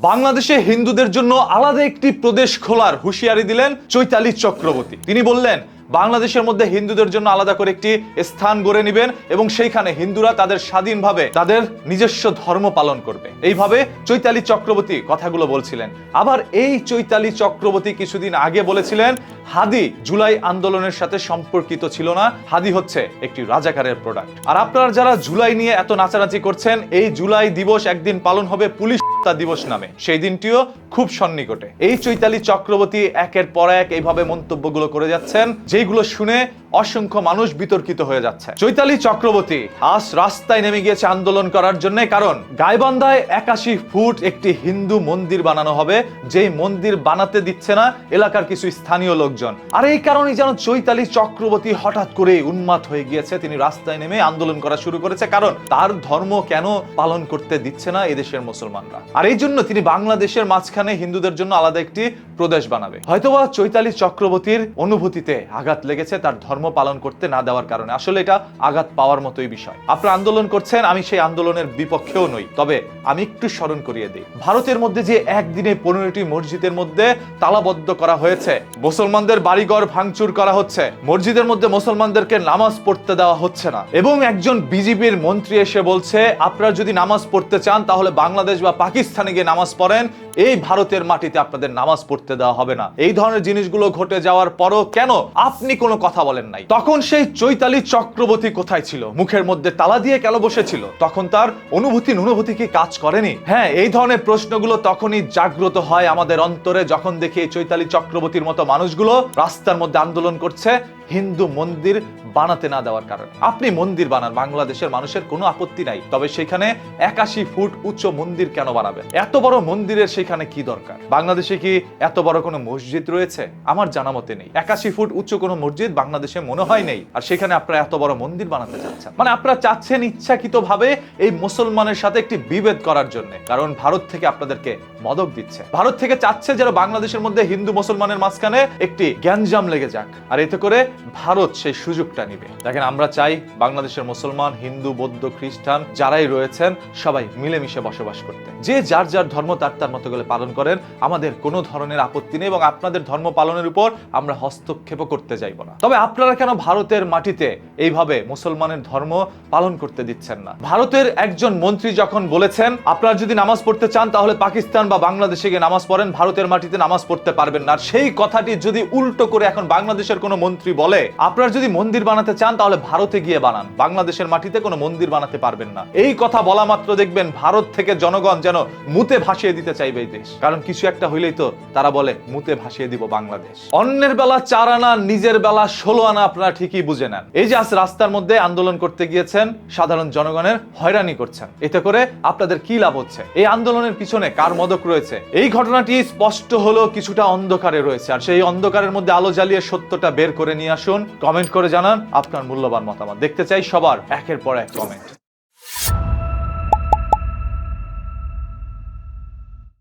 বাংলাদেশে হিন্দুদের জন্য আলাদা একটি প্রদেশ খোলার হুঁশিয়ারি দিলেন চৈতালি চক্রবর্তী। তিনি বললেন বাংলাদেশের মধ্যে হিন্দুদের জন্য আলাদা করে একটি স্থান গড়ে নেবেন এবং সেইখানে হিন্দুরা তাদের স্বাধীনভাবে তাদের নিজস্ব ধর্ম পালন করবে। এইভাবে চৈতালি চক্রবর্তী কথাগুলো বলছিলেন। আবার এই চৈতালি চক্রবর্তী কিছুদিন আগে বলেছিলেন হাদি জুলাই আন্দোলনের সাথে সম্পর্কিত ছিল না, হাদি হচ্ছে একটি রাজাকারের প্রোডাক্ট। আর আপনারা যারা জুলাই নিয়ে এত নাচানাচি করছেন, এই জুলাই দিবস একদিন পালন হবে পুলিশ দিবস নামে, সেই দিনটিও খুব সন্নিকটে। এই চৈতালি চক্রবর্তী একের পর এক এইভাবে মন্তব্যগুলো করে যাচ্ছেন, যেগুলো শুনে অসংখ্য মানুষ বিতর্কিত হয়ে যাচ্ছে। চৈতালি চক্রবর্তী আজ রাস্তায় নেমে গিয়েছে আন্দোলন করার জন্য, কারণ গাইবান্ধায় 81 ফুট একটি হিন্দু মন্দির বানানো হবে, যেই মন্দির বানাতে দিচ্ছে না এলাকার কিছু স্থানীয় লোকজন। আর এই কারণে যেন চৈতালি চক্রবর্তী হঠাৎ করে উন্মাদ হয়ে গিয়েছে, তিনি রাস্তায় নেমে আন্দোলন করা শুরু করেছে, কারণ তার ধর্ম কেন পালন করতে দিচ্ছে না এদেশের মুসলমানরা। আর এই জন্য তিনি বাংলাদেশের মাঝখানে হিন্দুদের জন্য আলাদা একটি প্রদেশ বানাবে। হয়তোবা চৈতালি চক্রবর্তীর অনুভূতিতে আঘাত লেগেছে তার ধর্ম পালন করতে না দেওয়ার কারণে। আসলে এটা আঘাত পাওয়ার মতোই বিষয়। আপনারা আন্দোলন করছেন, আমি সেই আন্দোলনের বিপক্ষেও নই, তবে আমি একটু স্মরণ করিয়ে দিই, ভারতের মধ্যে যে একদিনে 15টি মসজিদের মধ্যে তালাবদ্ধ করা হয়েছে, মুসলমানদের বাড়িঘর ভাঙচুর করা হচ্ছে, মসজিদের মধ্যে মুসলমানদেরকে নামাজ পড়তে দেওয়া হচ্ছে না, এবং একজন বিজেপির মন্ত্রী এসে বলছে আপনারা যদি নামাজ পড়তে চান তাহলে বাংলাদেশ বা পাকিস্তানে গিয়ে নামাজ পড়েন, এই ভারতের মাটিতে আপনাদের নামাজ পড়তে দেওয়া হবে না। এই ধরনের জিনিসগুলো ঘটে যাওয়ার পরও কেন আপনি কোনো কথা বলেন নাই? তখন সেই চৈতালি চক্রবর্তী কোথায় ছিল? মুখের মধ্যে তালা দিয়ে কেন বসেছিল? তখন তার অনুভূতি কি কাজ করেনি? হ্যাঁ, এই ধরনের প্রশ্নগুলো তখনই জাগ্রত হয় আমাদের অন্তরে যখন দেখি এই চৈতালি চক্রবর্তীর মতো মানুষগুলো রাস্তার মধ্যে আন্দোলন করছে হিন্দু মন্দির বানাতে না দেওয়ার কারণে। আপনি মন্দির বানান, বাংলাদেশের মানুষের কোনো আপত্তি নাই, তবে সেখানে 81 ফুট উচ্চ মন্দির কেন বানাবেন? এত বড় মন্দিরের সেখানে কি দরকার? বাংলাদেশে কি এত বড় কোনো মসজিদ রয়েছে? আমার জানা মতে নেই। 81 ফুট উচ্চ কোনো মসজিদ বাংলাদেশে মনে হয় নেই, আর সেখানে আপনারা এত বড় মন্দির বানাতে চাচ্ছেন। মানে আপনারা চাচ্ছেন ইচ্ছাকৃতভাবে এই মুসলমানের সাথে একটি বিভেদ করার জন্য, কারণ ভারত থেকে আপনাদেরকে মদক দিচ্ছে। ভারত থেকে চাচ্ছে যেন বাংলাদেশের মধ্যে হিন্দু মুসলমানের মাঝখানে একটি গ্যাঞ্জাম লেগে যাক, আর এতে করে ভারত সেই সুযোগটা নিবে। দেখেন, আমরা চাই বাংলাদেশের মুসলমান, হিন্দু, বৌদ্ধ, খ্রিস্টান যারাই রয়েছেন সবাই মিলেমিশে বসবাস করতে। যে যার যার ধর্ম তার মতো করে পালন করেন, আমাদের কোনো ধরনের আপত্তি নেই, এবং আপনাদের ধর্ম পালনের উপর আমরা হস্তক্ষেপ করতে যাইব না। তবে আপনারা কেন ভারতের মাটিতে এইভাবে মুসলমানের ধর্ম পালন করতে দিচ্ছেন না? ভারতের একজন মন্ত্রী যখন বলেছেন আপনারা যদি নামাজ পড়তে চান তাহলে পাকিস্তান বা বাংলাদেশে গিয়ে নামাজ পড়েন, ভারতের মাটিতে নামাজ পড়তে পারবেন না। সেই কথাটি যদি উল্টো করে এখন বাংলাদেশের কোনো মন্ত্রী বলে আপনারা যদি মন্দির বানাতে চান তাহলে ভারতে গিয়ে বানান, বাংলাদেশের মাটিতে কোনো মন্দির বানাতে পারবেন না, এই কথা বলা মাত্র দেখবেন ভারত থেকে জনগণ যেন মুতে ভাসিয়ে দিতে চাইবে এই দেশ। কারণ কিছু একটা হইলেই তো তারা বলে মুতে ভাসিয়ে দিব বাংলাদেশ। অন্যের বেলা 4 আনা, নিজের বেলা 16 আনা, আপনারা ঠিকই বুঝে নেন। এই যে আজ রাস্তার মধ্যে আন্দোলন করতে গিয়েছেন, সাধারণ জনগণের হয়রানি করছেন, এতে করে আপনাদের কি লাভ হচ্ছে? এই আন্দোলনের পিছনে কার মদক রয়েছে? এই ঘটনাটি স্পষ্ট হলো কিছুটা অন্ধকারে রয়েছে, আর সেই অন্ধকারের মধ্যে আলো জ্বালিয়ে সত্যটা বের করে নিয়ে আসুন। কমেন্ট করে জানান আপনার মূল্যবান মতামত। দেখতে চাই সবার একের পর এক কমেন্ট।